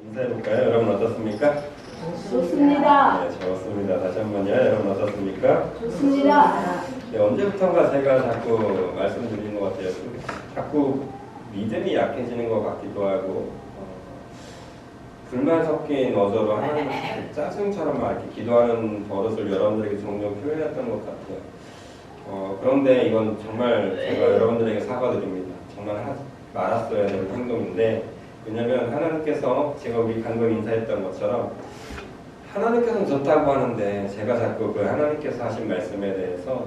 인사해볼까요? 여러분 어떻습니까? 좋습니다. 네, 좋습니다. 다시 한번요. 여러분 어떻습니까? 좋습니다. 네, 언제부턴가 제가 자꾸 말씀드리는 것 같아요. 자꾸 믿음이 약해지는 것 같기도 하고 불만 섞인 어조로 하나님 짜증처럼 막 이렇게 기도하는 버릇을 여러분들에게 종종 표현했던 것 같아요. 그런데 이건 정말 제가 여러분들에게 사과드립니다. 정말 하지 말았어야 되는 행동인데, 왜냐면 하나님께서 제가 우리 방금 인사했던 것처럼 하나님께서는 좋다고 하는데 제가 자꾸 그 하나님께서 하신 말씀에 대해서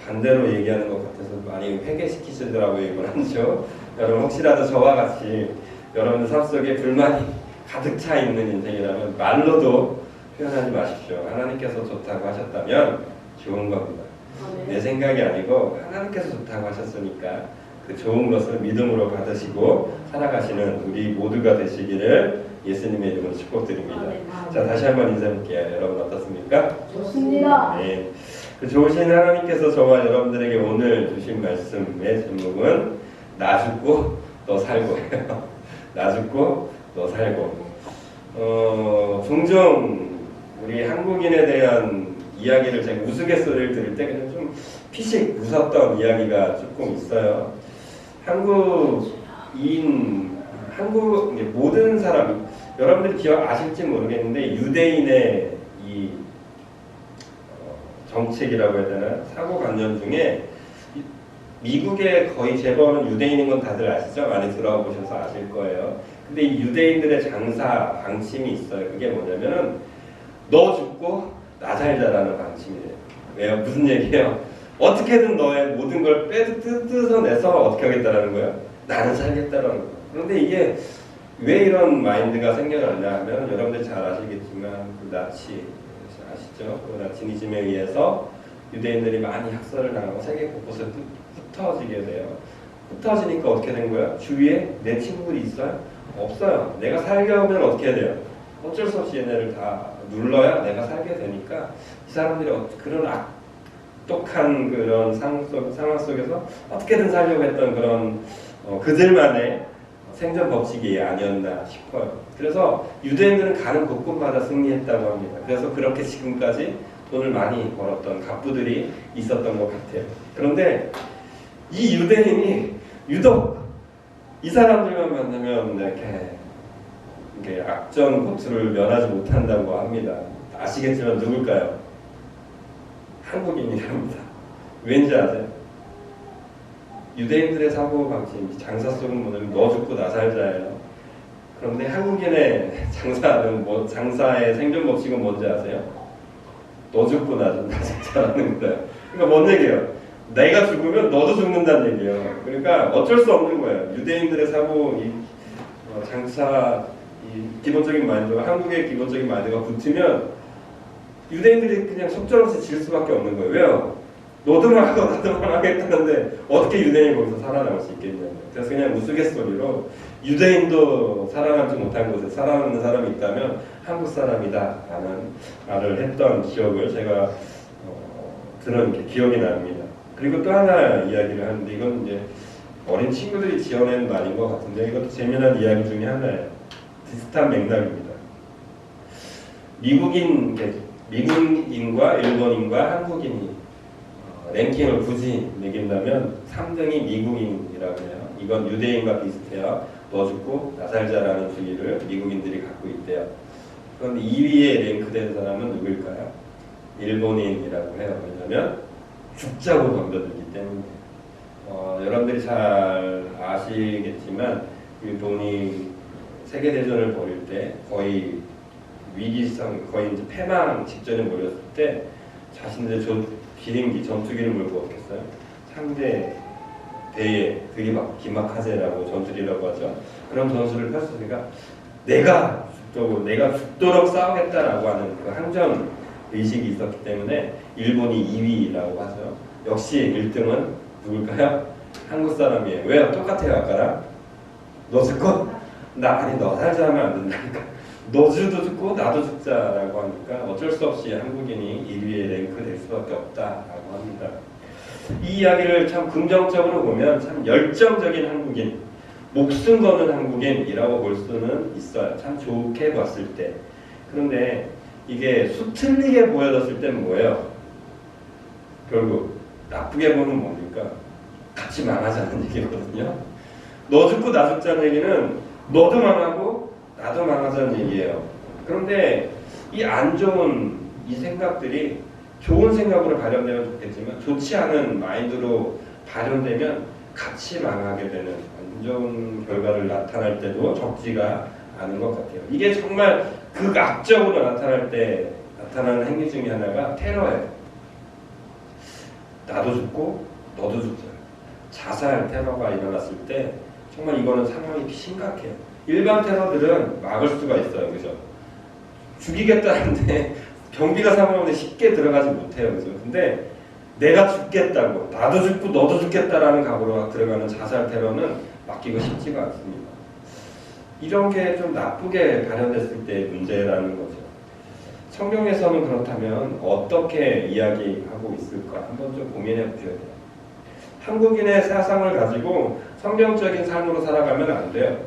반대로 얘기하는 것 같아서 많이 회개시키시더라고요. 이걸 하죠. 여러분 혹시라도 저와 같이 여러분들 삶 속에 불만이 가득 차 있는 인생이라면 말로도 표현하지 마십시오. 하나님께서 좋다고 하셨다면 좋은 겁니다. 내 생각이 아니고 하나님께서 좋다고 하셨으니까 그 좋은 것을 믿음으로 받으시고 살아가시는 우리 모두가 되시기를 예수님의 이름으로 축복드립니다. 자, 다시 한번 인사드릴게요. 여러분 어떻습니까? 좋습니다. 네. 그 좋으신 하나님께서 저와 여러분들에게 오늘 주신 말씀의 제목은 나 죽고 너 살고예요. 나 죽고 너 살고. 종종 우리 한국인에 대한 이야기를 제가 우스갯소리를 들을 때 그냥 좀 피식 웃었던 이야기가 조금 있어요. 한국 모든 사람, 여러분들이 아실지 모르겠는데 유대인의 이 정책이라고 해야 되나 사고관념 중에 미국의 거의 대부분 유대인인 건 다들 아시죠? 많이 들어가 보셔서 아실 거예요. 근데 이 유대인들의 장사 방침이 있어요. 그게 뭐냐면은 너 죽고 나 살자라는 방침이래요. 왜요? 무슨 얘기예요? 어떻게든 너의 모든 걸 뜯어내서 어떻게 하겠다라는 거예요? 나는 살겠다라는 거예요. 그런데 이게 왜 이런 마인드가 생겨났냐 하면 여러분들 잘 아시겠지만 그 나치 아시죠? 그 나치니즘에 의해서 유대인들이 많이 학살을 당하고 세계 곳곳에 흩어지게 돼요. 흩어지니까 어떻게 된 거야? 주위에 내 친구들이 있어요? 없어요. 내가 살려면 어떻게 해야 돼요? 어쩔 수 없이 얘네를 다 눌러야 내가 살게 되니까 이 사람들이 그런 악독한 그런 상황 속에서 어떻게든 살려고 했던 그런 그들만의 생존 법칙이 아니었나 싶어요. 그래서 유대인들은 가는 곳곳마다 승리했다고 합니다. 그래서 그렇게 지금까지 돈을 많이 벌었던 갑부들이 있었던 것 같아요. 그런데 이 유대인이 유독 이 사람들만 만나면 이렇게 악전 고투를 면하지 못한다고 합니다. 아시겠지만 누굴까요? 한국인이랍니다. 왠지 아세요? 유대인들의 사고 방침, 장사 속은 뭐냐면 너 죽고 나 살자예요. 그런데 한국인의 장사의 생존 법칙은 뭔지 아세요? 너 죽고 나 죽자라는 거예요. 그러니까 뭔 얘기예요? 내가 죽으면 너도 죽는다는 얘기예요. 그러니까 어쩔 수 없는 거예요. 유대인들의 사고, 장사, 기본적인 마인드와 한국의 기본적인 마인드가 붙으면 유대인들이 그냥 속절없이 질 수밖에 없는 거예요. 왜요? 너도 망하고 나도 망하겠다는데 어떻게 유대인이 거기서 살아남을 수 있겠냐고요. 그래서 그냥 우스갯소리로 유대인도 살아남지 못한 곳에 살아남는 사람이 있다면 한국 사람이다 라는 말을 했던 기억을 제가 들은 기억이 납니다. 그리고 또 하나 이야기를 하는데 이건 이제 어린 친구들이 지어낸 말인 것 같은데 이것도 재미난 이야기 중에 하나예요. 비슷한 맥락입니다. 미국인과 일본인과 한국인이 랭킹을 굳이 매긴다면 3등이 미국인이라고 해요. 이건 유대인과 비슷해요. 너 죽고 나 살자라는 주의를 미국인들이 갖고 있대요. 그런데 2위에 랭크된 사람은 누구일까요? 일본인이라고 해요. 왜냐하면 죽자고 덤벼들기 때문에. 여러분들이 잘 아시겠지만 일본이 세계대전을 벌일 때 거의 위기성, 거의 이제 패망 직전에 몰렸을 때 자신들의 비행기, 전투기를 몰고 어떻겠어요? 상대 대에 그게 막 기막하제라고 전투기라고 하죠. 그런 전술을 펼쳤으니까 내가 죽도록 싸우겠다라고 하는 그 항전 의식이 있었기 때문에 일본이 2위라고 하죠. 역시 1등은 누굴까요? 한국 사람이에요. 왜요? 똑같아요. 아까랑 너 죽고 너 살자 하면 안 된다니까. 너도 죽고 나도 죽자라고 하니까 어쩔 수 없이 한국인이 1위에 랭크될 수밖에 없다라고 합니다. 이 이야기를 참 긍정적으로 보면 참 열정적인 한국인, 목숨 거는 한국인이라고 볼 수는 있어요. 참 좋게 봤을 때. 그런데 이게 수틀리게 보여졌을 때는 뭐예요? 결국 나쁘게 보면 뭡니까? 같이 망하자는 얘기거든요. 너 죽고 나 죽자는 얘기는 너도 망하고 나도 망하자는 얘기예요. 그런데 이 안 좋은 이 생각들이 좋은 생각으로 발현되면 좋겠지만 좋지 않은 마인드로 발현되면 같이 망하게 되는 안 좋은 결과를 나타날 때도 적지가 않은 것 같아요. 이게 정말 극악적으로 나타날 때 나타나는 행위 중에 하나가 테러예요. 나도 죽고 너도 죽어요. 자살 테러가 일어났을 때 정말 이거는 상황이 심각해요. 일반 테러들은 막을 수가 있어요. 그죠? 죽이겠다는데 경비가 사망하는데 쉽게 들어가지 못해요. 그죠? 근데 내가 죽겠다고 나도 죽고 너도 죽겠다라는 각오로 들어가는 자살 테러는 막기가 쉽지가 않습니다. 이런 게 좀 나쁘게 발현됐을 때의 문제라는 거죠. 성경에서는 그렇다면 어떻게 이야기하고 있을까 한번 좀 고민해 보셔야 돼요. 한국인의 사상을 가지고 성경적인 삶으로 살아가면 안 돼요.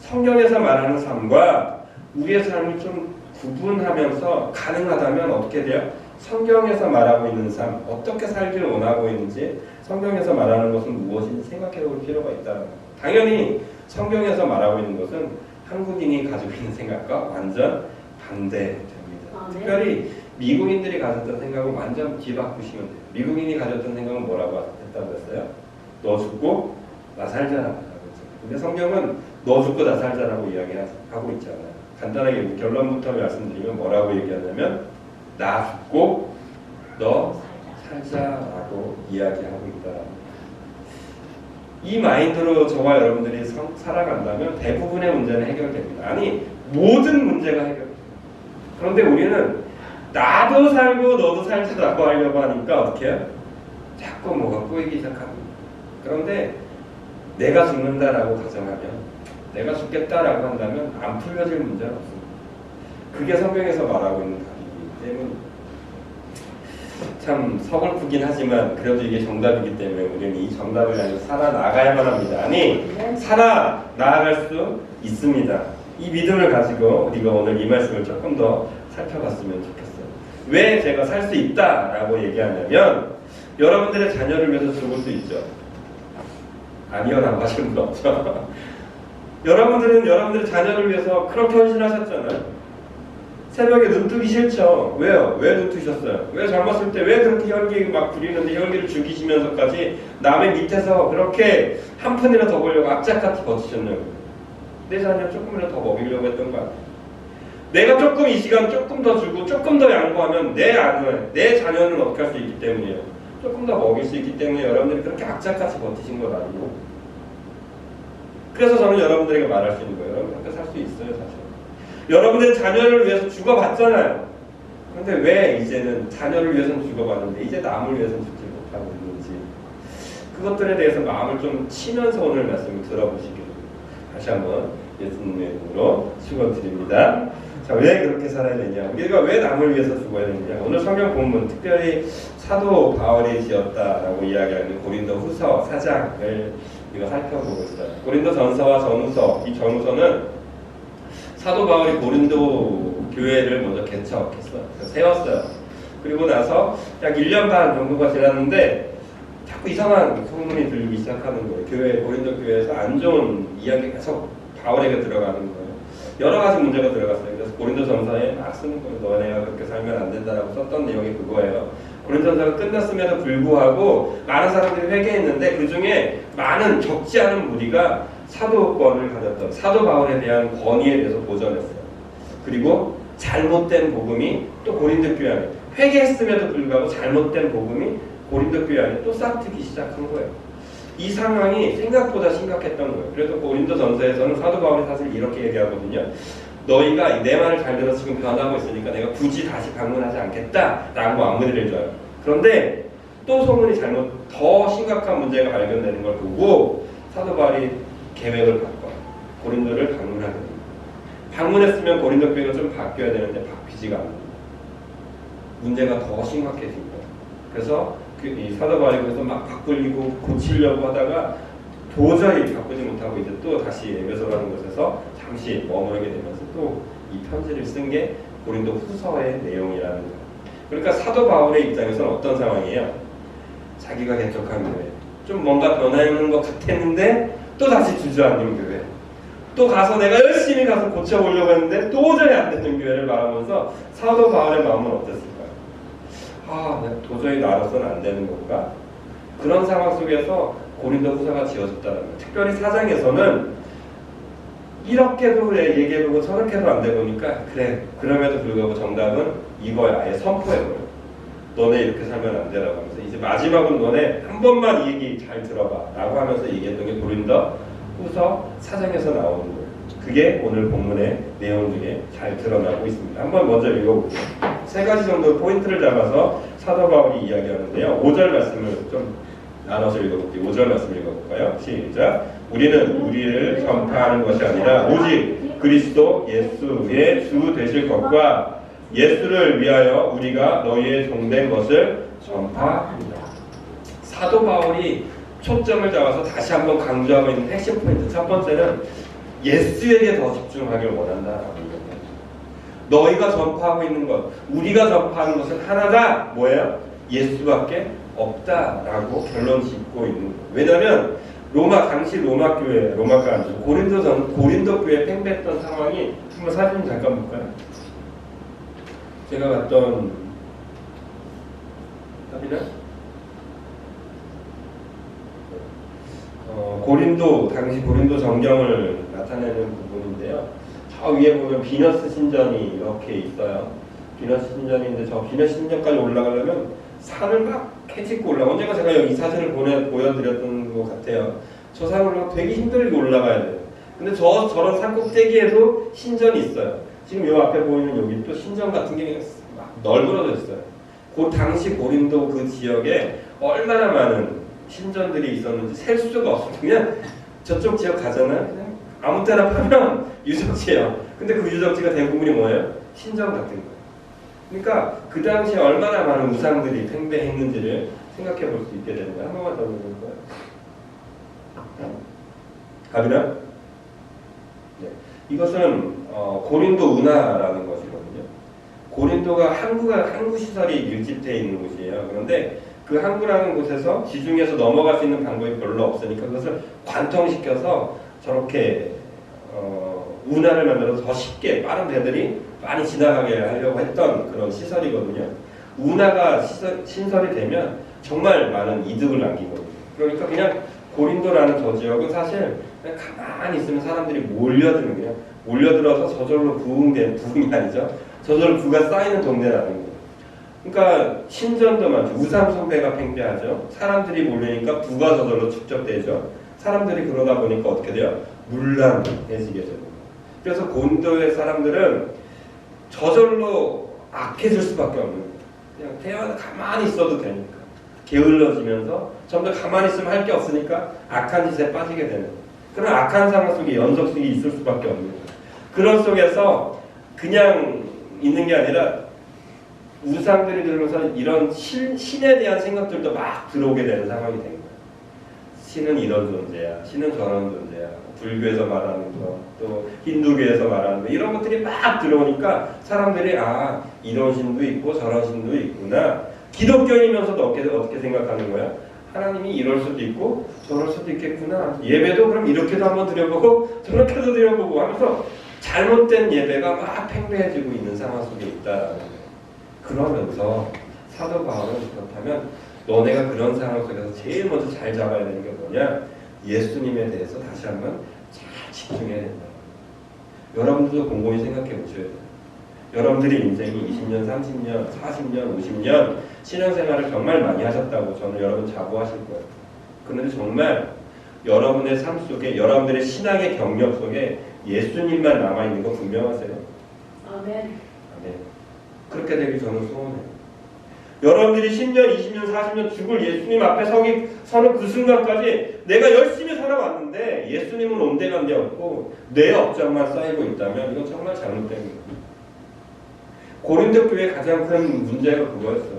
성경에서 말하는 삶과 우리의 삶을 좀 구분하면서 가능하다면 어떻게 돼요? 성경에서 말하고 있는 삶, 어떻게 살기를 원하고 있는지 성경에서 말하는 것은 무엇인지 생각해 볼 필요가 있다는 거예요. 당연히 성경에서 말하고 있는 것은 한국인이 가지고 있는 생각과 완전 반대됩니다. 네. 특별히 미국인들이 가졌던 생각은 완전 뒤바꾸시면 돼요. 미국인이 가졌던 생각은 뭐라고 했다고 했어요? 너 죽고 나 살자라고 했죠. 근데 성경은 너 죽고 나 살자라고 이야기하고 있잖아요. 간단하게 결론부터 말씀드리면 뭐라고 얘기하냐면 나 죽고 너 살자라고 이야기하고 있다. 이 마인드로 저와 여러분들이 살아간다면 대부분의 문제는 해결됩니다. 아니 모든 문제가 해결돼요. 그런데 우리는 나도 살고 너도 살자라고 하려고 하니까 어떻게 해요? 자꾸 뭐가 꼬이기 시작합니다. 그런데 내가 죽는다라고 가정하면 내가 죽겠다라고 한다면 안 풀려질 문제는 없습니다. 그게 성경에서 말하고 있는 답이기 때문에 참 서글프긴 하지만 그래도 이게 정답이기 때문에 우리는 이 정답을 가지고 살아나가야만 합니다. 아니 살아나갈 수 있습니다. 이 믿음을 가지고 우리가 오늘 이 말씀을 조금 더 살펴봤으면 좋겠어요. 왜 제가 살 수 있다라고 얘기하냐면 여러분들의 자녀를 위해서 죽을 수 있죠. 아니요라고 하시는 분 없죠. 여러분들은 여러분들의 자녀를 위해서 그렇게 헌신하셨잖아요. 새벽에 눈 뜨기 싫죠. 왜요? 왜 눈 뜨셨어요? 왜 젊었을 때 왜 그렇게 혈기 막 부리는데 혈기를 죽이시면서까지 남의 밑에서 그렇게 한 푼이라도 더 벌려고 악착같이 버티셨냐고요. 내 자녀 조금이라도 더 먹이려고 했던 거 아니에요. 내가 조금 이 시간 조금 더 주고 조금 더 양보하면 내 자녀는 어떻게 할 수 있기 때문이에요. 조금 더 먹일 수 있기 때문에 여러분들이 그렇게 악착같이 버티신 건 아니고. 그래서 저는 여러분들에게 말할 수 있는 거예요. 여러분 그렇게 살 수 있어요, 사실. 여러분들의 자녀를 위해서 죽어봤잖아요. 그런데 왜 이제는 자녀를 위해서는 죽어봤는데 이제 남을 위해서는 죽지 못하고 있는지 그것들에 대해서 마음을 좀 치면서 오늘 말씀을 들어보시기를 다시 한번 예수님의 이름으로 축원드립니다. 자, 왜 그렇게 살아야 되냐? 우리가 왜 남을 위해서 죽어야 되느냐? 오늘 성경 본문 특별히 사도 바울이 지었다라고 이야기하는 고린도 후서 4장을 우리가 살펴보고 있어요. 고린도 전서와 전후서, 이 전후서는 사도 바울이 고린도 교회를 먼저 개척했어요. 세웠어요. 그리고 나서 약 1년 반 정도가 지났는데 자꾸 이상한 소문이 들리기 시작하는 거예요. 고린도 교회에서 안 좋은 이야기가 계속 바울에게 들어가는 거예요. 여러 가지 문제가 들어갔어요. 그래서 고린도 전서에 막 쓰는 거예요. 너네가 그렇게 살면 안 된다라고 썼던 내용이 그거예요. 고린도 전서가 끝났음에도 불구하고 많은 사람들이 회개했는데 그 중에 많은 적지 않은 무리가 사도권을 가졌던 사도 바울에 대한 권위에 대해서 도전했어요. 그리고 잘못된 복음이 또 고린도 교회 안에 회개했음에도 불구하고 잘못된 복음이 고린도 교회 안에 또 싹트기 시작한 거예요. 이 상황이 생각보다 심각했던 거예요. 그래서 고린도 전서에서는 사도 바울이 사실 이렇게 얘기하거든요. 너희가 내 말을 잘 들어서 지금 변하고 있으니까 내가 굳이 다시 방문하지 않겠다라고 마무리를 줘요. 그런데 또 소문이 더 심각한 문제가 발견되는 걸 보고 사도 바울이 계획을 바꿔요. 고린도를 방문하게 됩니다. 방문했으면 고린도 교회가 좀 바뀌어야 되는데 바뀌지가 않습니다. 문제가 더 심각해진 거예요. 그래서 이 사도 바울이 그래서 막 바꾸려고 고치려고 하다가 도저히 바꾸지 못하고 이제 또 다시 에베소라는 곳에서 잠시 머무르게 되면서 또 이 편지를 쓴 게 고린도 후서의 내용이라는 거예요. 그러니까 사도 바울의 입장에서는 어떤 상황이에요? 자기가 개척한 교회 좀 뭔가 변화있는 것 같았는데 또 다시 주저앉는 교회, 또 가서 내가 열심히 가서 고쳐보려고 했는데 도저히 안 되는 교회를 바라보면서 사도 바울의 마음은 어땠을까요? 아, 내가 도저히 나로서는 안 되는 건가? 그런 상황 속에서 고린도 후서가 지어졌다는 거예요. 특별히 4장에서는 이렇게도 얘기해보고 저렇게도 안 되보니까 그래, 그럼에도 불구하고 정답은 이거야. 아예 선포해버려. 너네 이렇게 살면 안 되라고 하면서 이제 마지막은 너네 한 번만 이 얘기 잘 들어봐 라고 하면서 얘기했던 게 고린도 후서 4장에서 나오는 거예요. 그게 오늘 본문의 내용 중에 잘 드러나고 있습니다. 한번 먼저 읽어볼게요. 3가지 정도 포인트를 잡아서 사도 바울이 이야기하는데요. 5절 말씀을 좀 나눠서 읽어볼게요. 5절 말씀 읽어볼까요? 시작. 우리는 우리를 전파하는 것이 아니라 오직 그리스도 예수의 주 되실 것과 예수를 위하여 우리가 너희의 종된 것을 전파합니다. 사도 바울이 초점을 잡아서 다시 한번 강조하고 있는 핵심 포인트 첫 번째는 예수에게 더 집중하길 원한다라고 얘기합니다. 너희가 전파하고 있는 것, 우리가 전파하는 것은 하나다. 뭐예요? 예수밖에 없다라고 결론 짓고 있는 거예요. 왜냐하면 당시 로마 교회, 로마가 아니고 고린도 교회 팽배했던 상황이 한번 사진 잠깐 볼까요? 제가 갔던 답이나 당시 고린도 정경을 나타내는 부분인데요. 저 위에 보면 비너스 신전이 이렇게 있어요. 비너스 신전인데 저 비너스 신전까지 올라가려면 산을 막 캐짓고 올라가. 언젠가 제가 이 사진을 보여드렸던 것 같아요. 저 산을 올라가 되게 힘들게 올라가야 돼요. 근데 저런 산 꼭대기에도 신전이 있어요. 지금 요 앞에 보이는 여기 또 신전 같은 게 막 널브러져 있어요. 그 당시 고린도 그 지역에 얼마나 많은 신전들이 있었는지 셀 수가 없어요. 그냥 저쪽 지역 가잖아요. 그냥 아무 때나 파면 유적지예요. 근데 그 유적지가 대부분이 뭐예요? 신전 같은 거예요. 그러니까 그 당시에 얼마나 많은 우상들이 팽배했는지를 생각해 볼 수 있게 되는 거예요. 한 번만 더 볼까요? 가비나? 네. 이것은 고린도 운하라는 것이거든요. 고린도가 항구 시설이 밀집되어 있는 곳이에요. 그런데 그 항구라는 곳에서 지중해에서 넘어갈 수 있는 방법이 별로 없으니까 그것을 관통시켜서 저렇게 운하를 만들어서 더 쉽게 빠른 배들이 많이 지나가게 하려고 했던 그런 시설이거든요. 운하가 신설이 되면 정말 많은 이득을 남기거든요. 그러니까 그냥 고린도라는 저 지역은 사실 그냥 가만히 있으면 사람들이 몰려들어서 저절로 부흥이 아니죠. 저절로 부가 쌓이는 동네라는 거예요. 그러니까 신전도 많죠. 우상 숭배가 팽배하죠. 사람들이 몰리니까 부가 저절로 축적되죠. 사람들이 그러다 보니까 어떻게 돼요? 문란해지게 되고. 그래서 고린도의 사람들은 저절로 악해질 수밖에 없는 거예요. 그냥 대화는 가만히 있어도 되니까. 게을러지면서 점점 가만히 있으면 할 게 없으니까 악한 짓에 빠지게 되는 거예요. 그런 악한 상황 속에 연속성이 있을 수밖에 없는 거예요. 그런 속에서 그냥 있는 게 아니라 우상들이 들면서 이런 신에 대한 생각들도 막 들어오게 되는 상황이 된 거예요. 신은 이런 존재야, 신은 저런 존재야. 불교에서 말하는 거, 또 힌두교에서 말하는 거 이런 것들이 막 들어오니까 사람들이 이런 신도 있고 저런 신도 있구나. 기독교이면서도 어떻게 생각하는 거야? 하나님이 이럴 수도 있고 저럴 수도 있겠구나. 예배도 그럼 이렇게도 한번 드려보고 저렇게도 드려보고 하면서 잘못된 예배가 막 팽배해지고 있는 상황 속에 있다라는 거예요. 그러면서 사도 바울은 그렇다면 너네가 그런 상황 속에서 제일 먼저 잘 잡아야 되는 게 뭐냐? 예수님에 대해서 다시 한번 잘 집중해야 된다. 여러분들도 곰곰이 생각해 보셔야 돼요. 여러분들이 인생이 20년, 30년, 40년, 50년 신앙생활을 정말 많이 하셨다고 저는 여러분 자부하실 거예요. 그런데 정말 여러분의 삶 속에 여러분들의 신앙의 경력 속에 예수님만 남아있는 거 분명하세요? 아멘. 아멘. 그렇게 되길 저는 소원해요. 여러분들이 10년, 20년, 40년 죽을 예수님 앞에 서는 그 순간까지 내가 열심히 살아왔는데 예수님은 온데간데 없고 내 업장만 쌓이고 있다면 이건 정말 잘못된 거예요. 고린도 교회의 가장 큰 문제가 그거였어요.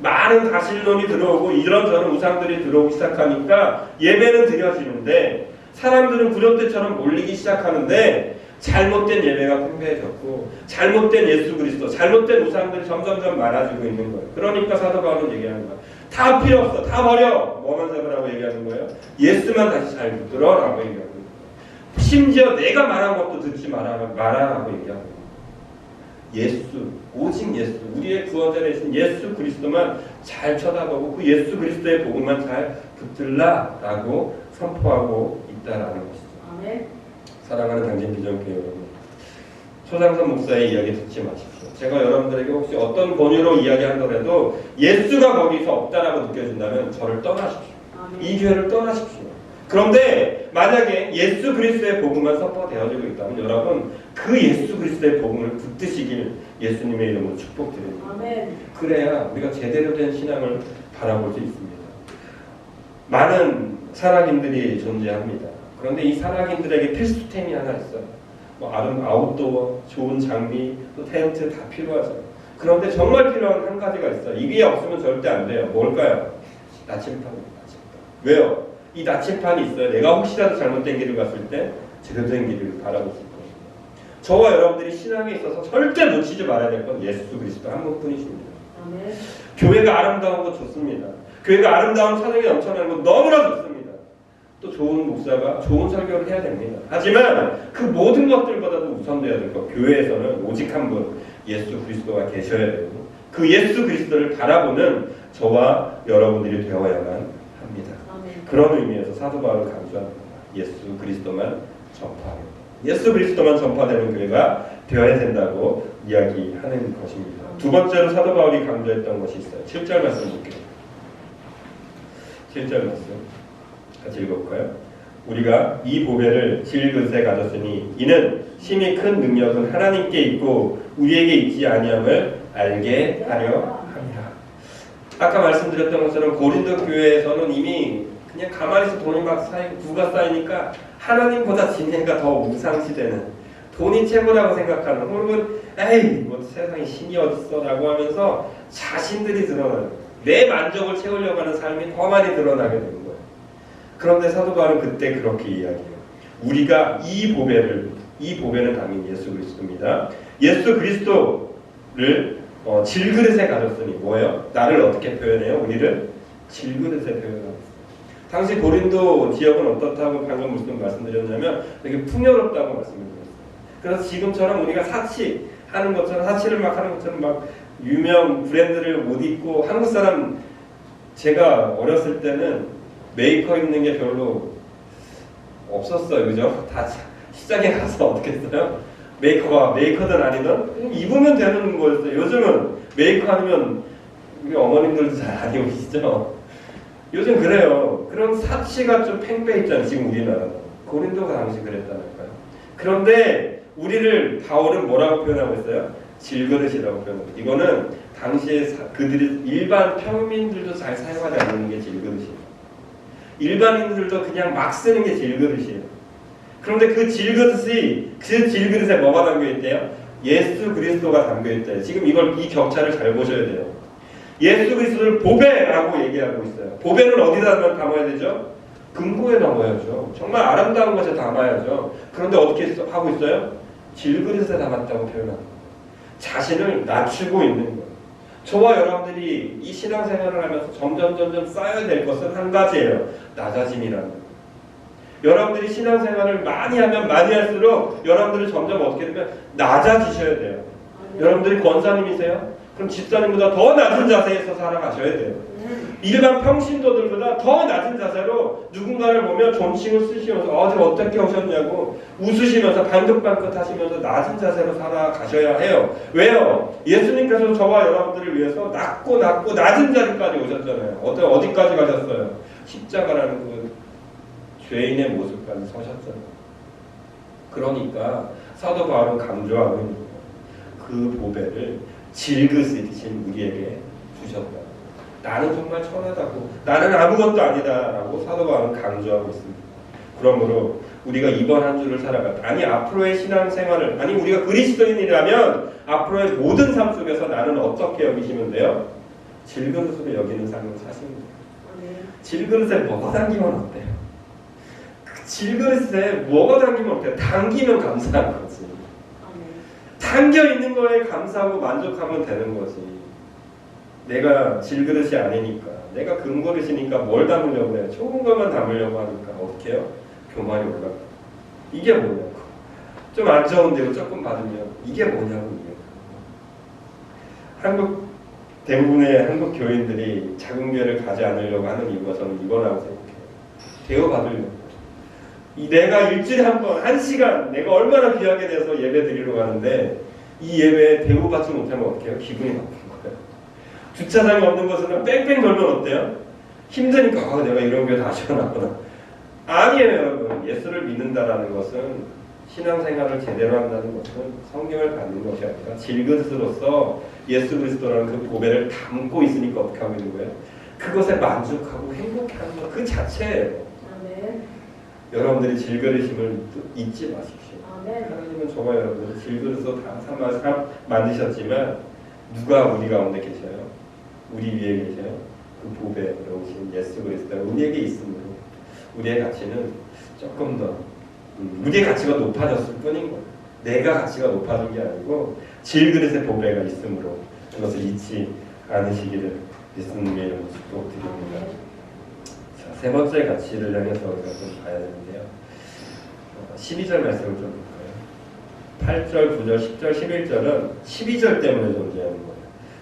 많은 가실론이 들어오고 이런저런 우상들이 들어오기 시작하니까 예배는 드려지는데 사람들은 구전 때처럼 몰리기 시작하는데 잘못된 예배가 팽배해졌고 잘못된 예수 그리스도, 잘못된 우상들이 점점점 많아지고 있는 거예요. 그러니까 사도 바울은 얘기하는 거예요. 다 필요 없어. 다 버려. 뭐만 잡으라고 얘기하는 거예요? 예수만 다시 잘 붙들어라고 얘기하는 거예요. 심지어 내가 말한 것도 듣지 말아라고 얘기하는 거예요. 예수, 오직 예수, 우리의 구원자 되신 예수 그리스도만 잘 쳐다보고 그 예수 그리스도의 복음만 잘 붙들라라고 선포하고 있다라는 것이죠. 아멘. 사랑하는 당진비전교회 여러분, 소장선 목사의 이야기 듣지 마십시오. 제가 여러분들에게 혹시 어떤 권유로 이야기하더라도 예수가 거기서 없다라고 느껴진다면 저를 떠나십시오. 아멘. 이 교회를 떠나십시오. 그런데 만약에 예수 그리스도의 복음만 선포되어지고 있다면 여러분 그 예수 그리스도의 복음을 붙드시길 예수님의 이름으로 축복드립니다. 아멘. 그래야 우리가 제대로 된 신앙을 바라볼 수 있습니다. 많은 산악인들이 존재합니다. 그런데 이 산악인들에게 필수템이 하나 있어요. 뭐 아웃도어, 좋은 장비, 또 텐트 다 필요하죠. 그런데 정말 필요한 한 가지가 있어요. 이게 없으면 절대 안 돼요. 뭘까요? 나침판입니다. 나침판. 왜요? 이 나침판이 있어야 내가 혹시라도 잘못된 길을 갔을 때 제대로 된 길을 바라볼 수 있거든요. 저와 여러분들이 신앙에 있어서 절대 놓치지 말아야 될 건 예수 그리스도 한 분뿐이십니다. 아멘. 교회가 아름다운 거 좋습니다. 교회가 아름다운 찬양이 넘쳐나는 거 너무나 좋습니다. 또 좋은 목사가 좋은 설교를 해야 됩니다. 하지만 그 모든 것들보다도 우선돼야 될 것, 교회에서는 오직 한 분 예수 그리스도가 계셔야 되고 그 예수 그리스도를 바라보는 저와 여러분들이 되어야만 합니다. 아멘. 그런 의미에서 사도 바울은 강조합니다. 예수 그리스도만 전파하는 예수 그리스도만 전파되는 교회가 되어야 된다고 이야기하는 것입니다. 두 번째로 사도 바울이 강조했던 것이 있어요. 7절 말씀 볼게요. 7절 말씀 같이 읽어볼까요? 우리가 이 보배를 질그릇에 가졌으니 이는 심히 큰 능력은 하나님께 있고 우리에게 있지 아니함을 알게 하려 함이라. 아까 말씀드렸던 것처럼 고린도 교회에서는 이미 그냥 가만히 있어 돈이 막 쌓이고 부가 쌓이니까 하나님보다 진해가 더 우상시되는 돈이 최고라고 생각하는, 혹은 에이 뭐 세상에 신이 어딨어 라고 하면서 자신들이 드러나는, 내 만족을 채우려고 하는 삶이 더 많이 드러나게 되는 거예요. 그런데 사도 바울은 그때 그렇게 이야기해요. 우리가 이 보배는 당연히 예수 그리스도입니다. 예수 그리스도를 질그릇에 가졌으니 뭐예요? 나를 어떻게 표현해요? 우리를 질그릇에 표현하고 있어요. 당시 고린도 지역은 어떻다고 방금 무슨 말씀드렸냐면 되게 풍요롭다고 말씀드렸어요. 그래서 지금처럼 우리가 사치하는 것처럼, 사치를 막 하는 것처럼 막 유명 브랜드를 못 입고, 한국 사람, 제가 어렸을 때는 메이커 입는 게 별로 없었어요. 그죠? 다 시장에 가서 어떻게 했어요? 메이커든 아니든 입으면 되는 거였어요. 요즘은 메이커 아니면 우리 어머님들도 잘 안 입으시죠? 요즘 그래요. 그런 사치가 좀 팽배했잖아요. 지금 우리나라도. 고린도가 당시 그랬다니까요. 그런데 우리를 바울은 뭐라고 표현하고 있어요? 질그릇이라고 표현하고 있어요. 이거는 당시에 그들이 일반 평민들도 잘 사용하지 않는 게 질그릇이에요. 일반인들도 그냥 막 쓰는 게 질그릇이에요. 그런데 그 질그릇에 뭐가 담겨있대요? 예수 그리스도가 담겨있대요. 지금 이 격차를 잘 보셔야 돼요. 예수 그리스도를 보배라고 얘기하고 있어요. 보배는 어디다 담아야 되죠? 금고에 넣어야죠. 정말 아름다운 것에 담아야죠. 그런데 어떻게 하고 있어요? 질그릇에 담았다고 표현합니다. 자신을 낮추고 있는 거예요. 저와 여러분들이 이 신앙생활을 하면서 점점 쌓여야 될 것은 한 가지예요. 낮아짐이라는 거예요. 여러분들이 신앙생활을 많이 하면 많이 할수록 여러분들이 점점 어떻게 되면 낮아지셔야 돼요. 여러분들이 권사님이세요? 그럼 집사님보다 더 낮은 자세에서 살아가셔야 돼요. 일반 평신도들보다 더 낮은 자세로 누군가를 보면 존칭을 쓰시면서 어떻게 오셨냐고 웃으시면서 반긋반긋 하시면서 낮은 자세로 살아가셔야 해요. 왜요? 예수님께서 저와 여러분들을 위해서 낮고 낮은 자리까지 오셨잖아요. 어디까지 가셨어요? 십자가라는 그 죄인의 모습까지 서셨잖아요. 그러니까 사도 바울은 강조하고 있는 거예요. 그 보배를 질그릇이신 우리에게 주셨다. 나는 정말 천하다고, 나는 아무것도 아니다라고 사도 바울은 강조하고 있습니다. 그러므로 우리가 이번 한 주를 살아갈, 앞으로의 신앙생활을, 우리가 그리스도인이라면 앞으로의 모든 삶 속에서 나는 어떻게 여기시면 돼요? 질그릇으로 여기는 삶을 사시는 거예요. 질그릇에 뭐가 담기면 어때요? 그 질그릇에 뭐가 담기면 어때요? 담기면 감사한 거지. 담겨 있는 거에 감사하고 만족하면 되는 거지. 내가 질그릇이 아니니까, 내가 금그릇이니까 뭘 담으려고 해요? 좋은 것만 담으려고 하니까 어떻게 해요? 교만이 올라가. 이게 뭐냐고. 좀 안 좋은데요. 조금 받으면 이게 뭐냐고. 이게. 대부분의 한국 교인들이 작은 교회를 가지 않으려고 하는 이유가 저는 이거라고 생각해요. 대우받으려고. 내가 일주일에 한 번, 1시간, 내가 얼마나 귀하게 돼서 예배 드리러 가는데 이 예배에 대우받지 못하면 어떡해요? 기분이 나쁜 거예요. 주차장이 없는 곳은 뺑뺑 돌면 어때요? 힘드니까 내가 이런 교회 다시 가나구나. 아니에요, 여러분. 예수를 믿는다라는 것은 신앙생활을 제대로 한다는 것은 성경을 받는 것이 아니라 질그릇으로서 예수 그리스도라는 그 보배를 담고 있으니까 어떻게 하고 있는 거예요? 그것에 만족하고 행복해하는 것 그 자체예요. 아멘. 여러분들이 질그릇임을 잊지 마십시오. 아멘. 하나님은 저와 여러분을 질그릇으로 다 만드셨지만 누가 우리 가운데 계셔요? 우리 위에 계셔요? 그 보배로우신 예수 그리스도가 우리에게 있으므로 우리의 가치는 조금 더 우리의 가치가 높아졌을 뿐인 거예요. 내가 가치가 높아진 게 아니고 질그릇의 보배가 있으므로 그것을 잊지 않으시기를 예수님의 이름으로 축복드립니다. 자, 세 번째 가치를 향해서 우리가 좀 봐야 되는데요. 12절 말씀을 좀 볼까요? 8절, 9절, 10절, 11절은 12절 때문에 존재하는 거예요.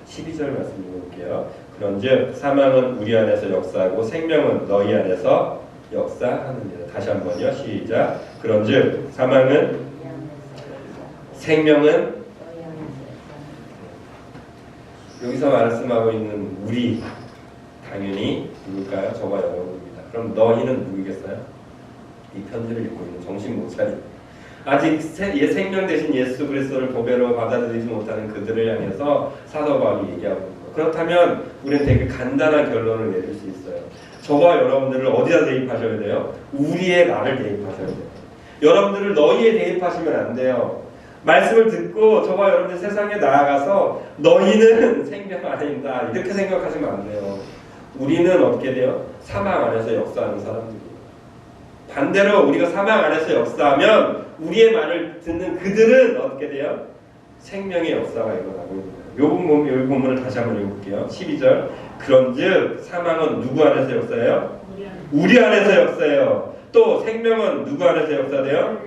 12절 말씀 읽어볼게요. 그런즉 사망은 우리 안에서 역사하고 생명은 너희 안에서 역사하느니라. 다시 한번요. 시작. 그런즉 사망은 생명은 여기서 말씀하고 있는 우리 당연히 누굴까요? 저와 여러분입니다. 그럼 너희는 누구겠어요? 이 편지를 읽고 있는 정신 못 차린 아직 생명 대신 예수 그리스도를 보배로 받아들이지 못하는 그들을 향해서 사도 바울이 얘기하고 있는 거예요. 그렇다면 우리는 되게 간단한 결론을 내릴 수 있어요. 저와 여러분들을 어디다 대입하셔야 돼요? 우리의 나를 대입하셔야 돼요. 여러분들을 너희에 대입하시면 안 돼요. 말씀을 듣고 저와 여러분들 세상에 나아가서 너희는 생명 안에 있다 이렇게 생각하시면 안 돼요. 우리는 어떻게 돼요? 사망 안에서 역사하는 사람들이에요. 반대로 우리가 사망 안에서 역사하면 우리의 말을 듣는 그들은 어떻게 돼요? 생명의 역사가 일어나고 있는 거예요. 이 본문을 다시 한번 읽어볼게요. 12절. 그런즉 사망은 누구 안에서 역사해요? 우리 안에서 역사해요. 또 생명은 누구 안에서 역사돼요?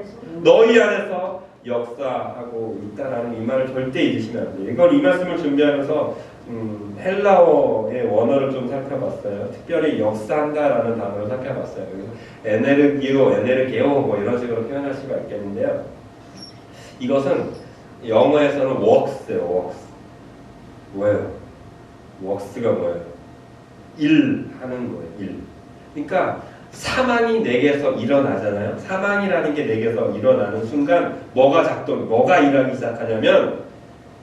너희 안에서 역사하고 있다라는 이 말을 절대 잊으시면 안 돼요. 이걸 이 말씀을 준비하면서 헬라어의 원어를 좀 살펴봤어요. 특별히 역사한다라는 단어를 살펴봤어요. 여기서 에네르게오 뭐 이런 식으로 표현할 수가 있겠는데요. 이것은 영어에서는 works예요. works. 뭐예요? works가 뭐예요? 일 하는 거예요. 일. 그러니까 사망이 내게서 일어나잖아요. 사망이라는 게 내게서 일어나는 순간 뭐가 일하기 시작하냐면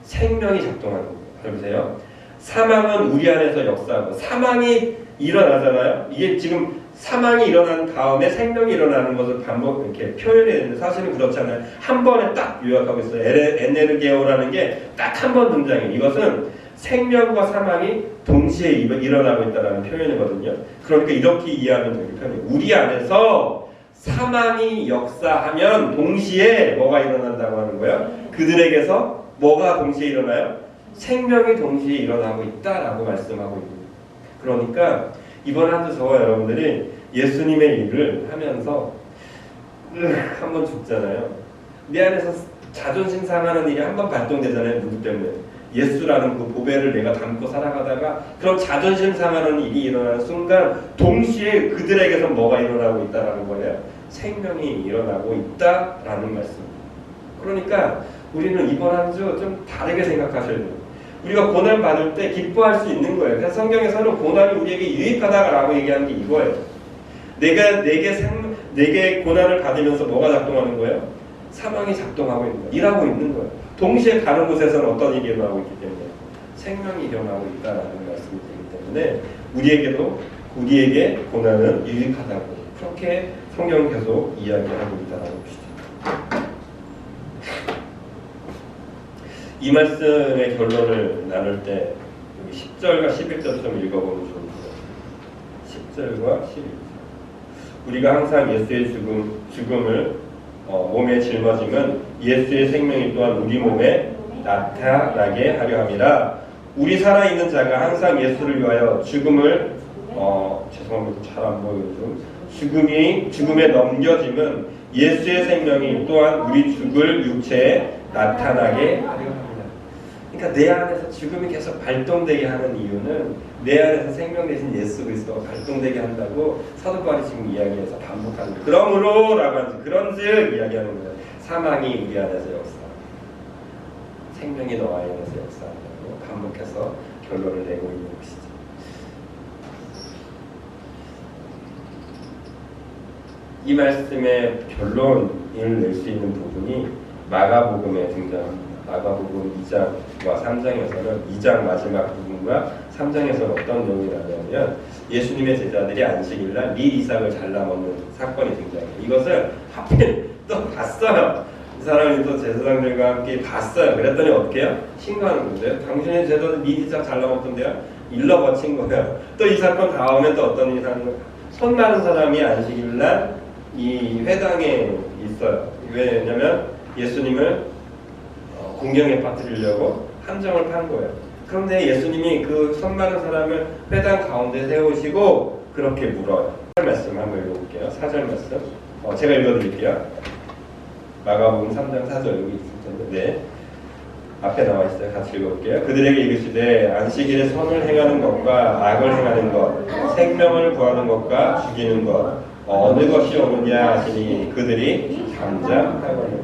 생명이 작동하는 거예요. 잘 보세요. 사망은 우리 안에서 역사하고 사망이 일어나잖아요. 이게 지금 사망이 일어난 다음에 생명이 일어나는 것을 반복 이렇게 표현해야 되는데 사실은 그렇잖아요. 한 번에 딱 요약하고 있어요. 에네르게오라는 게 딱 한 번 등장해요. 이것은 생명과 사망이 동시에 일어나고 있다는 표현이거든요. 그러니까 이렇게 이해하면 되는 표현이에요. 우리 안에서 사망이 역사하면 동시에 뭐가 일어난다고 하는 거예요? 그들에게서 뭐가 동시에 일어나요? 생명이 동시에 일어나고 있다라고 말씀하고 있는 거예요. 그러니까 이번 한 주 저와 여러분들이 예수님의 일을 하면서 한 번 죽잖아요. 내 안에서 자존심 상하는 일이 한 번 발동되잖아요. 누구 때문에? 예수라는 그 보배를 내가 담고 살아가다가 그럼 자존심 상하는 일이 일어나는 순간 동시에 그들에게서 뭐가 일어나고 있다라는 거예요. 생명이 일어나고 있다라는 말씀입니다. 그러니까 우리는 이번 한 주 좀 다르게 생각하셔야 돼요. 우리가 고난 받을 때 기뻐할 수 있는 거예요. 그래서 성경에서는 고난이 우리에게 유익하다라고 얘기하는 게 이거예요. 내게 고난을 받으면서 뭐가 작동하는 거예요? 사망이 작동하고 있는 거예요. 일하고 있는 거예요. 동시에 다른 곳에서는 어떤 일이 일어나고 있기 때문에 생명이 일어나고 있다라는 말씀이 되기 때문에 우리에게 고난은 유익하다고 그렇게 성경은 계속 이야기하고 있다라는 것이죠. 이 말씀의 결론을 나눌 때 10절과 11절 좀 읽어보면 좋을 것 같아요. 10절과 11절. 우리가 항상 예수의 죽음을 몸에 짊어지면 예수의 생명이 또한 우리 몸에 나타나게 하려 함이라. 우리 살아있는 자가 항상 예수를 위하여 죽음을 죄송합니다. 잘 안 보여요. 죽음에 넘겨지면 예수의 생명이 또한 우리 죽을 육체에 나타나게 하려 합니다. 그러니까 내 안에서 죽음이 계속 발동되게 하는 이유는 내 안에서 생명 대신 예수 그리스도가 발동되게 한다고 사도 바울이 지금 이야기해서 반복하는 거예요. 그러므로라고 하지 그런즉 이야기하는 거예요. 사망이 우리 안에서 역사, 생명이 너 안에서 역사한다고 반복해서 결론을 내고 있는 것이죠. 이 말씀의 결론을 낼 수 있는 부분이 마가복음에 등장합니다. 마가복음 2장과 3장에서는 2장 마지막 부분과 3장에서는 어떤 내용이 나냐면 예수님의 제자들이 안식일날 밀 이삭을 잘라 먹는 사건이 등장해요. 이것을 하필 또 봤어요. 이 사람이 또 제사장들과 함께 봤어요. 그랬더니 어떻게 해요? 신고하는 건데요. 당신의 제자들 밀 이삭 잘라 먹던데요. 일러 버친 거예요. 또 이 사건 다음에 또 어떤 일이 하는 거예요. 손 마른 사람이 안식일날 이 회당에 있어요. 왜냐면 예수님을 공경에 빠뜨리려고 함정을 판 거예요. 그런데 예수님이 그 손 마른 사람을 회당 가운데 세우시고 그렇게 물어요. 4절 말씀 한번 읽어볼게요. 4절 말씀 제가 읽어드릴게요. 마가복음 3장 4절 여기 있을 텐데 네. 앞에 나와 있어요. 같이 읽어볼게요. 그들에게 이르시되 안식일에 선을 행하는 것과 악을 행하는 것, 생명을 구하는 것과 죽이는 것 어느 것이 옳으냐 하시니 그들이 잠잠하거늘.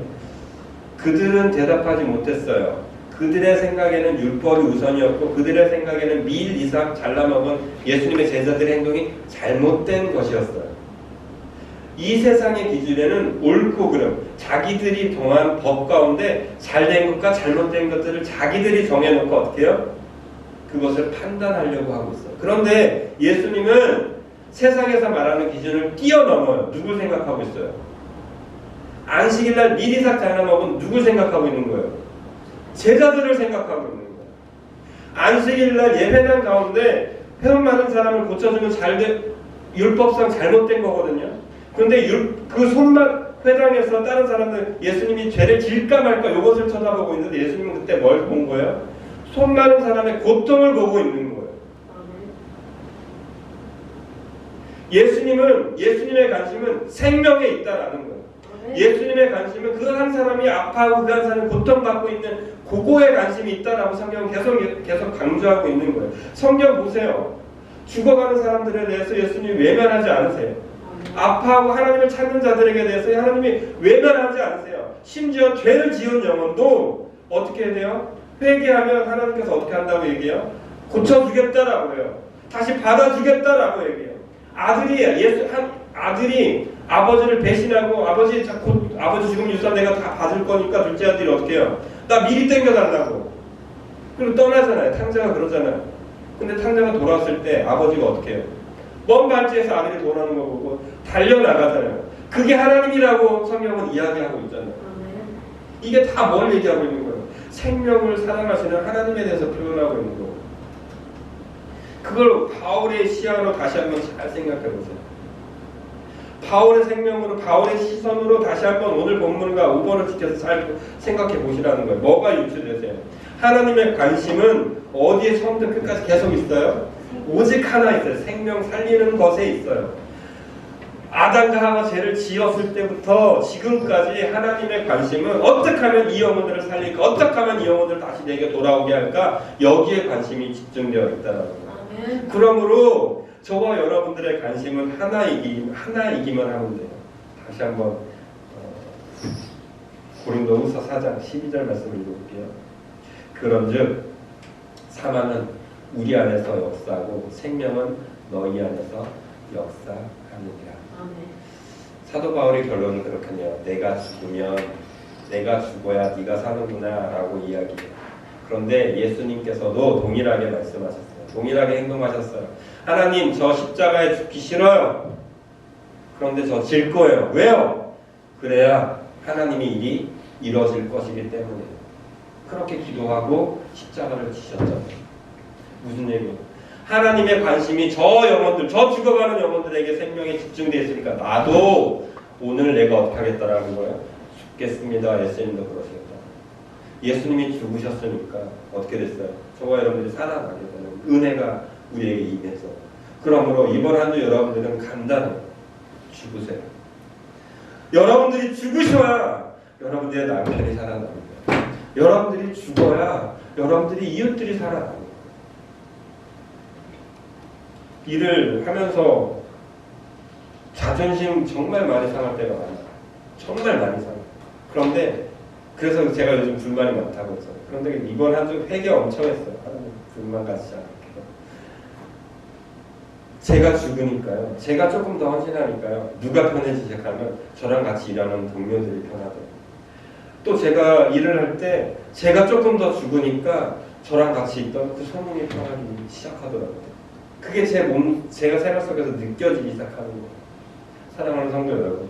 그들은 대답하지 못했어요. 그들의 생각에는 율법이 우선이었고 그들의 생각에는 밀 이삭 잘라먹은 예수님의 제자들의 행동이 잘못된 것이었어요. 이 세상의 기준에는 옳고 그름, 자기들이 정한 법 가운데 잘된 것과 잘못된 것들을 자기들이 정해놓고 어떻게 해요? 그것을 판단하려고 하고 있어요. 그런데 예수님은 세상에서 말하는 기준을 뛰어넘어요. 누굴 생각하고 있어요? 안식일날 밀 이삭 잘라먹은 누굴 생각하고 있는 거예요? 제자들을 생각하고 있는 거예요. 안식일날 예배당 가운데 회원 많은 사람을 고쳐주면 율법상 잘못된 거거든요. 그런데 그 손만 회당에서 다른 사람들 예수님이 죄를 질까 말까 이것을 쳐다보고 있는데 예수님은 그때 뭘 본 거예요? 손 많은 사람의 고통을 보고 있는 거예요. 예수님의 관심은 생명에 있다라는 거예요. 예수님의 관심은 그 한 사람이 아파하고 그 한 사람이 고통받고 있는 그거에 관심이 있다라고 성경은 계속 강조하고 있는 거예요. 성경 보세요. 죽어가는 사람들에 대해서 예수님이 외면하지 않으세요. 아파하고 하나님을 찾는 자들에게 대해서 하나님이 외면하지 않으세요. 심지어 죄를 지은 영혼도 어떻게 해야 돼요? 회개하면 하나님께서 어떻게 한다고 얘기해요? 고쳐주겠다라고 해요. 다시 받아주겠다라고 얘기해요. 아들이 아버지를 배신하고 아버지 죽음 유산 내가 다 받을 거니까 둘째 아들이 어떻게 해요? 나 미리 땡겨달라고. 그리고 떠나잖아요. 탕자가 그러잖아요. 근데 탕자가 돌아왔을 때 아버지가 어떻게 해요? 먼 발치에서 아들이 돌아오는 거 보고 달려나가잖아요. 그게 하나님이라고 성경은 이야기하고 있잖아요. 이게 다 뭘 얘기하고 있는 거예요? 생명을 사랑하시는 하나님에 대해서 표현하고 있는 거예요. 그걸 바울의 시야로 다시 한번 잘 생각해 보세요. 바울의 생명으로, 바울의 시선으로 다시 한번 오늘 본문과 오버를 잘 생각해 보시라는 거예요. 뭐가 유추되세요? 하나님의 관심은 어디에 처음부터 끝까지 계속 있어요? 오직 하나 있어요. 생명 살리는 것에 있어요. 아담과 하와 죄를 지었을 때부터 지금까지 하나님의 관심은 어떻게 하면 이 영혼들을 살릴까? 어떻게 하면 이 영혼들을 다시 내게 돌아오게 할까? 여기에 관심이 집중되어 있다는 거예요. 그러므로 저와 여러분들의 관심은 하나이기만 하면 돼요. 다시 한번 고린도후서 4장 12절 말씀을 읽어볼게요. 그런즉 사망은 우리 안에서 역사하고 생명은 너희 안에서 역사하느니라. 사도 바울의 결론은 그렇겠네요. 내가 죽어야 네가 사는구나 라고 이야기해요. 그런데 예수님께서도 동일하게 말씀하셨어요. 동일하게 행동하셨어요. 하나님, 저 십자가에 죽기 싫어요. 그런데 저 질 거예요. 왜요? 그래야 하나님의 일이 이루어질 것이기 때문에 그렇게 기도하고 십자가를 지셨잖아요. 무슨 얘기예요? 하나님의 관심이 저 영혼들, 저 죽어가는 영혼들에게 생명에 집중되어 있으니까 나도 오늘 내가 어떻게 하겠다라는 거예요? 죽겠습니다. 예수님도 그러시겠다. 예수님이 죽으셨으니까 어떻게 됐어요? 저와 여러분들이 살아나게 되는 은혜가 우리에게 임해서, 그러므로 이번 한 주 여러분들은 간단히 죽으세요. 여러분들이 죽으셔야 여러분들의 남편이 살아납니다. 여러분들이 죽어야 여러분들이 이웃들이 살아납니다. 일을 하면서 자존심 정말 많이 상할 때가 많아요. 정말 많이 상해요. 그런데 그래서 제가 요즘 불만이 많다고 했어요. 그런데 이번 한 주 회개 엄청 했어요. 하나님 불만 가지지 않게. 제가 죽으니까요. 제가 조금 더 헌신하니까요. 누가 편해지기 시작하면 저랑 같이 일하는 동료들이 편하더라고요. 또 제가 일을 할 때 제가 조금 더 죽으니까 저랑 같이 있던 그 손님이 편하기 시작하더라고요. 그게 제가 생활 속에서 느껴지기 시작하는 거예요. 사랑하는 성도 여러분,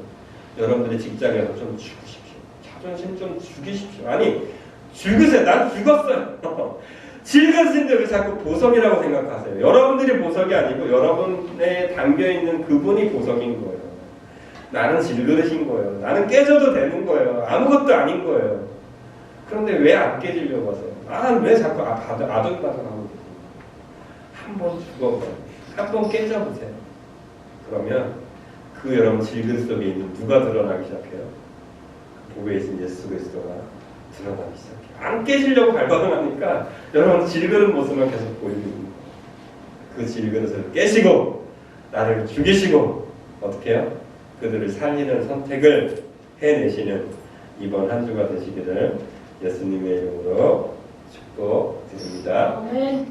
여러분들의 직장에서 좀 죽으십시오. 자존심 좀 죽이십시오. 아니, 죽으세요. 난 죽었어요. 즐거우신데 왜 자꾸 보석이라고 생각하세요? 여러분들이 보석이 아니고 여러분에 담겨있는 그분이 보석인 거예요. 나는 질그릇인 거예요. 나는 깨져도 되는 거예요. 아무것도 아닌 거예요. 그런데 왜 안 깨지려고 하세요? 나는 왜 자꾸 아둥바둥하고 계세요? 한번 죽어봐요. 한번 깨져보세요. 그러면 그 여러분 질그릇 속에 있는 누가 드러나기 시작해요? 복에 있는 예수 그리스도가 드러나기 시작해요. 안 깨지려고 발버둥하니까 여러분 질그릇 모습만 계속 보이는 거예요. 그 질그릇을 깨시고 나를 죽이시고 어떻게 해요? 그들을 살리는 선택을 해내시는 이번 한 주가 되시기를 예수님의 이름으로 축복드립니다. 아멘.